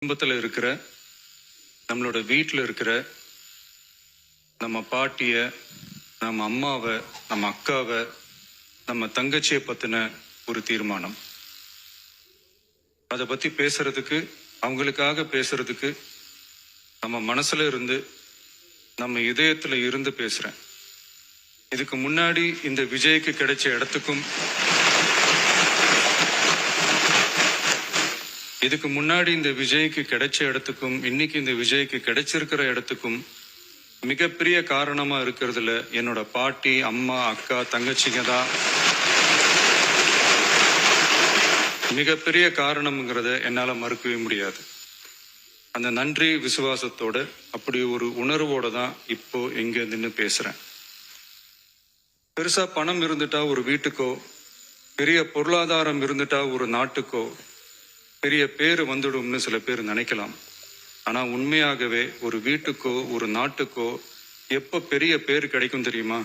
குடும்பத்தில் இருக்கிற நம்மளோட வீட்டில் இருக்கிற நம்ம பாட்டியை, நம்ம அம்மாவை, நம்ம அக்காவை, நம்ம தங்கச்சியை பற்றின ஒரு தீர்மானம். அதை பற்றி பேசுறதுக்கு, அவங்களுக்காக பேசுறதுக்கு நம்ம மனசுல இருந்து, நம்ம இதயத்தில் இருந்து பேசுகிறேன். இதுக்கு முன்னாடி இந்த விஜய்க்கு கிடைச்ச இடத்துக்கும் இன்னைக்கு இந்த விஜய்க்கு கிடைச்சிருக்கிற இடத்துக்கும் மிகப்பெரிய காரணமா இருக்கிறதுல என்னோட பாட்டி, அம்மா, அக்கா, தங்கச்சிங்க தான் மிகப்பெரிய காரணம்ங்கிறத என்னால மறுக்கவே முடியாது. அந்த நன்றி விசுவாசத்தோட, அப்படி ஒரு உணர்வோட தான் இப்போ எங்க நின்று பேசுறேன். பெருசா பணம் இருந்துட்டா ஒரு வீட்டுக்கோ, பெரிய பொருளாதாரம் இருந்துட்டா ஒரு நாட்டுக்கோ பெரிய பேரு வந்துடும்னு சில பேர் நினைக்கலாம். ஆனா உண்மையாகவே ஒரு வீட்டுக்கோ ஒரு நாட்டுக்கோ எப்ப பெரிய பேர் கிடைக்கும் தெரியுமா?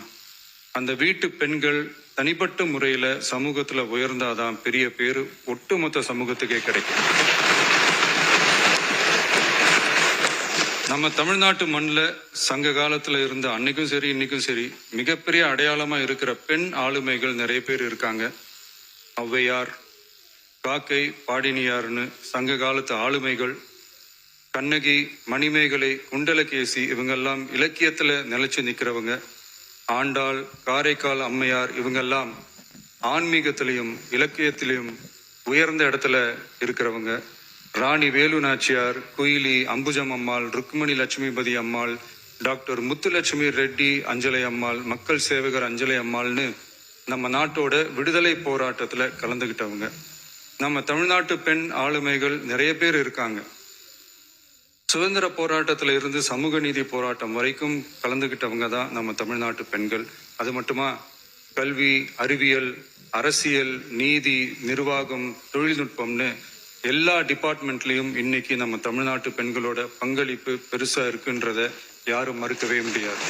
அந்த வீட்டு பெண்கள் தனிப்பட்ட முறையில சமூகத்துல உயர்ந்தாதான் பெரிய பேரு ஒட்டுமொத்த சமூகத்துக்கே கிடைக்கும். நம்ம தமிழ்நாட்டு மண்ணில் சங்க காலத்துல இருந்த அன்னைக்கும் சரி இன்னைக்கும் சரி மிகப்பெரிய அடையாளமா இருக்கிற பெண் ஆளுமைகள் நிறைய பேர் இருக்காங்க. ஔவையார், காக்கை, பாடினியார்னு சங்க காலத்து ஆளுமைகள், கண்ணகி, மணிமேகலை, குண்டலகேசி, இவங்கெல்லாம் இலக்கியத்துல நிலைச்சு நிற்கிறவங்க. ஆண்டாள், காரைக்கால் அம்மையார், இவங்கெல்லாம் ஆன்மீகத்திலையும் இலக்கியத்திலையும் உயர்ந்த இடத்துல இருக்கிறவங்க. ராணி வேலு நாச்சியார், குயிலி, அம்புஜம் அம்மாள், ருக்மணி லட்சுமிபதி அம்மாள், டாக்டர் முத்துலட்சுமி ரெட்டி அஞ்சலை அம்மாள், மக்கள் சேவகர் அஞ்சலை அம்மாள்னு நம்ம நாட்டோட விடுதலை போராட்டத்துல கலந்துகிட்டவங்க. நம்ம தமிழ்நாட்டு பெண் ஆளுமைகள் நிறைய பேர் இருக்காங்க. சுதந்திர போராட்டத்துல இருந்து சமூக நீதி போராட்டம் வரைக்கும் கலந்துகிட்டவங்க தான் நம்ம தமிழ்நாட்டு பெண்கள். அது மட்டுமா, கல்வி, அறிவியல், அரசியல், நீதி, நிர்வாகம், தொழில்நுட்பம்னு எல்லா டிபார்ட்மெண்ட்லயும் இன்னைக்கு நம்ம தமிழ்நாட்டு பெண்களோட பங்களிப்பு பெருசா இருக்குன்றத யாரும் மறுக்கவே முடியாது.